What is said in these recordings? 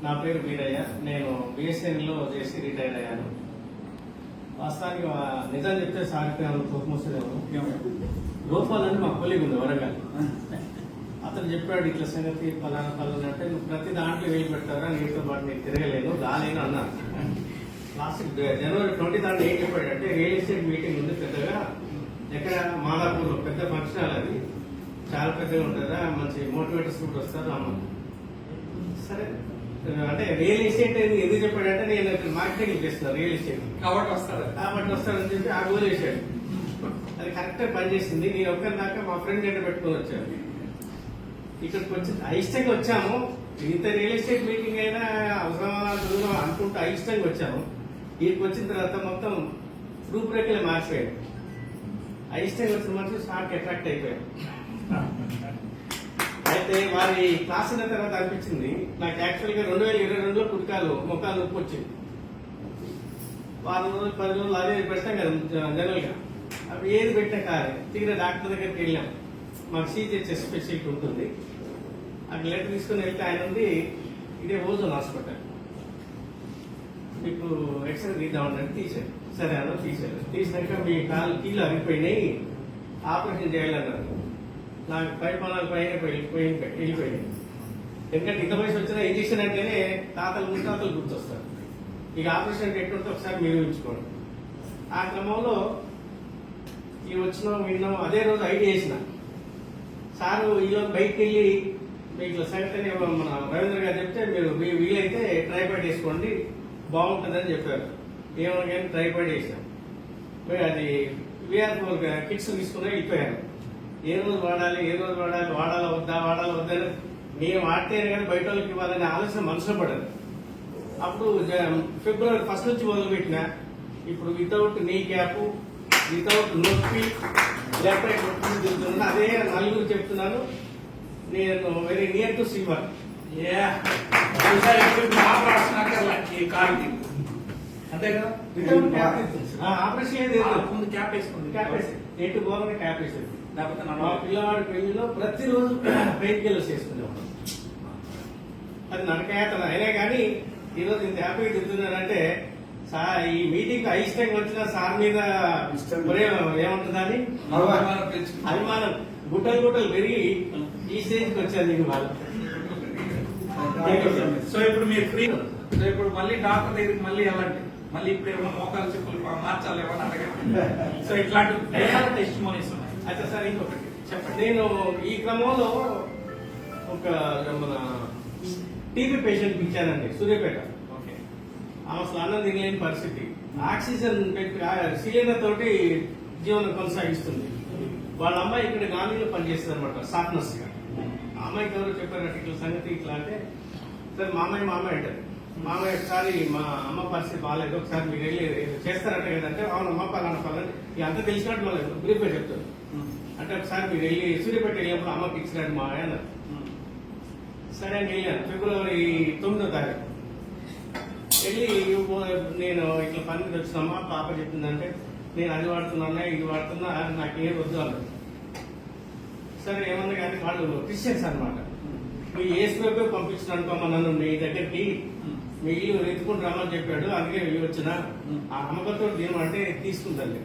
నా పేరు వీరయ్య. నేను బిఎస్ఎన్ఎల్లో చేసి రిటైర్ అయ్యాను. వాస్తవానికి నిజం చెప్తే సాగితే కోపమొస్తుందేమో. లోపాల్ అని మా కొలీగ్ ఉంది వరంగల్. అతను చెప్పాడు ఇట్లా సంగతి పలానా అంటే నువ్వు ప్రతి దాంట్లో వేలు పెడతారా, నీతో పాటు నేను తిరగలేను రాలేను అన్నాను. లాస్ట్ జనవరి 23 ఏం చెప్పాడంటే రియల్ ఎస్టేట్ మీటింగ్ ఉంది పెద్దగా, ఎక్కడ మాదాపూర్లో పెద్ద ఫంక్షన్ హాల్, అది చాలా పెద్దగా ఉంటుందా, మంచి మోటివేటర్స్ కూడా వస్తారు అమ్మ. సరే అంటే రియల్ ఎస్టేట్ ఎందుకు చెప్పాడంటే నేను మార్కెటింగ్ చేస్తున్నాను రియల్ ఎస్టేట్ కాబట్టి వస్తాడని చెప్పి ఆ గోల్ వేసాడు. అది కరెక్ట్ గా పనిచేసింది. నేను ఒక్కరి దాకా మా ఫ్రెండ్ ఏంటో పెట్టుకొని వచ్చాను. ఇక్కడికి వచ్చి అయిష్టంగా వచ్చాము. ఇంత రియల్ ఎస్టేట్ మీటింగ్ అయినా అవసరమా చదువు అనుకుంటూ అయిష్టంగా వచ్చాము. వీటికి వచ్చిన తర్వాత మొత్తం రూపురేఖలే మార్చిపోయాడు. అయిష్టంగా వచ్చిన మనిషి షార్ట్ అట్రాక్ట్ అయిపోయాడు. అయితే వారి క్లాస్ అయిన తర్వాత అనిపించింది నాకు యాక్చువల్ గా 2022లో కుడికాలు మొక్కలు నొప్పి వచ్చింది. 10 రోజులు అదే పెడతాం కదా జనరల్ గా, అవి ఏది పెట్టినా కాదు. తీరా డాక్టర్ దగ్గరికి వెళ్ళాం. మాకు సిజిహెచ్ఎస్ స్పెషలిటీ ఉంటుంది. అక్కడ లెటర్ తీసుకుని వెళ్తే ఆయన ఉంది, ఇదే ఓజోన్ హాస్పిటల్, మీకు ఎక్స్రే తీద్దామంటే తీసారు. సరే అన్న తీసారు. తీసినాక మీ కాళ్ళు కీళ్ళు అరిగిపోయినాయి, ఆపరేషన్ చేయాలన్నారు. నాకు పైపానాలు పైన వెళ్ళిపోయినాయి. ఎందుకంటే ఇంత వయసు వచ్చిన ఇంజక్షన్ అంటేనే తాతలు ముత్తాతలు గుర్తొస్తారు. ఇక ఆపరేషన్ ఎట్టుంటే ఒకసారి మీరు ఉంచుకోండి. ఆ క్రమంలో ఈ వచ్చినాం విన్నాం. అదే రోజు ఐడియా చేసిన సారు ఈరోజు బయటకు వెళ్ళి మీకు సంగతి మన రవీంద్ర గారు చెప్తే మీరు వీలైతే ట్రైపాడ్ వేసుకోండి బాగుంటుందని చెప్పారు. ఏమన్నా కానీ ట్రైపాడ్ వేసాం. అది విఆర్4 కిట్స్ తీసుకుని వెళ్ళిపోయాను. ఏ రోజు వాడాలి వాడాలా వద్దని నేను వాడితేనే కానీ బయట వాళ్ళకి ఇవ్వాలనే ఆలోచన మనసులో పడదు. అప్పుడు ఫిబ్రవరి 1 నుంచి మొదలుపెట్టిన. ఇప్పుడు వితౌట్ నీ క్యాప్, వితౌట్ నొప్పి, లెఫ్ట్ రైట్ నొప్పి తిరుగుతున్నా. అదే నలుగురు చెప్తున్నాను. నేను వెరీ నియర్ టు సిల్వర్. అంతే కదా, వితౌట్ క్యాప్ ఆపరేషన్ ముందు క్యాప్ వేసుకోండి. ఎటు పోగానే క్యాప్ వేసేది. మా పిల్లవాడి పెళ్లిలో ప్రతిరోజు పెయిన్ కిల్లర్స్ వేసుకునేవాడు. అది నరకయాతన. అయినా కానీ ఈరోజు ఇంత హ్యాపీగా తిరుగుతున్నారంటే సార్ ఈ మీటింగ్ అయిష్టంగా వచ్చిన సార్ మీద ఏముంటుందని అభిమానం గుట్టలు పెరిగి ఈ స్టేజ్కి వచ్చాను నేను వాళ్ళు. సో ఇప్పుడు మీరు ఫ్రీ. సో ఇప్పుడు మళ్ళీ డాక్టర్ దగ్గరికి మళ్ళీ వెళ్ళండి. మళ్ళీ ఇప్పుడు ఏమో మోకాలు చెప్పులు మార్చాలి ఏమని అడగండి. సో ఇట్లాంటి టెస్టిమోనీస్ ఉన్నాయి. అయితే సార్ ఇంకొకటి చెప్పండి. నేను ఈ క్రమంలో ఒక మన టీబీ పేషెంట్ ఇచ్చానండి సూర్యాపేట. ఓకే. అసలు అన్నం తినలేని పరిస్థితి. ఆక్సిజన్ పెట్టి సిలిండర్ తోటి జీవనం కొనసాగిస్తుంది. వాళ్ళ అమ్మాయి ఇక్కడ గాంధీలో పనిచేస్తుంది అనమాట, సాఫ్ట్నెస్ గా. ఆ అమ్మాయికి ఎవరో చెప్పారట ఇట్లా సంగతి ఇట్లా అంటే, సరే మామయ్య అంటారు. మామయ్య ఒకసారి మా అమ్మ పరిస్థితి బాగాలేదు, ఒకసారి మీరు వెళ్ళి చేస్తారట కదంటే అవును అమ్మ పలానా అంతా తెలిసినట్టు మళ్ళీ బ్రీఫ్ గా చెప్తారు. అంటే ఒకసారి మీరు వెళ్ళి సూర్యపేట వెళ్ళినప్పుడు అమ్మకి ఇచ్చినట్టు మా ఆయన. సరే అని వెళ్ళాను. ఫిబ్రవరి 9వ తారీఖు వెళ్ళి నేను ఇట్లా పని మీద వచ్చినమ్మా పాప చెప్తుందంటే నేను అది వాడుతున్నా ఇది వాడుతున్నా నాకేం వద్దు అన్నది. సరే ఏమన్నా కానీ వాళ్ళు క్రిస్టియన్స్ అనమాట. నువ్వు ఏసులోపే పంపించిన అనుకోమా నన్ను నీ దగ్గరికి, మీ ఇల్లు ఎత్తుకుని రమ్మని చెప్పాడు, అందుకే వెళ్ళి వచ్చిన. ఆ నమ్మకంతో ఏమంటే తీసుకుందండి.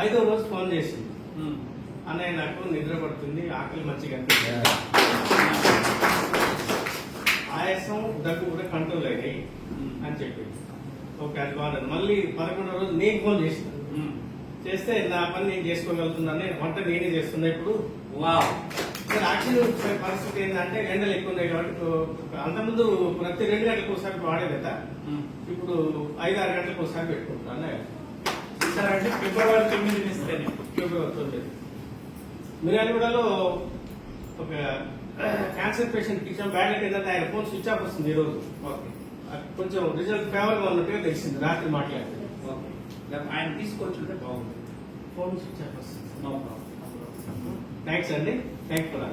5వ రోజు ఫోన్ చేసింది, అన్నయ్య నాకు నిద్ర పడుతుంది, ఆకలి మంచిగా ఆయాసం దగ్గు కూడా కంట్రోల్ అయినాయి అని చెప్పింది. ఓకే అది బాగుంది. మళ్ళీ 11వ రోజు నేను ఫోన్ చేసిన. చేస్తే నా పని నేను చేసుకోగలుగుతున్నాను, వంట నేనే చేస్తున్నా ఇప్పుడు. యాక్చువల్ పరిస్థితి ఏంటంటే ఎండలు ఎక్కువ ఉన్నాయి కాబట్టి అంతకుముందు ప్రతి 2 గంటలకు ఒకసారి వాడేదట, ఇప్పుడు 5-6 గంటలకు ఒకసారి పెట్టుకుంటున్నాను. అంటే ఫిబ్రవరి 9 ఇస్తేనే. ఫిబ్రవరి 9 మిర్యాలగూడలో ఒక క్యాన్సర్ పేషెంట్ ఇచ్చాం. బ్యాడ్ ఏంటంటే ఆయన ఫోన్ స్విచ్ ఆఫ్ వస్తుంది ఈ రోజు. కొంచెం రిజల్ట్ ఫేవర్ గా ఉన్నట్టుగా తెలిసింది రాత్రి మాట్లాడితే. ఆయన తీసుకొచ్చుంటే బాగుంది. ఫోన్ స్విచ్ ఆఫ్ వస్తుంది. No problem. థ్యాంక్స్ అండి. Thank for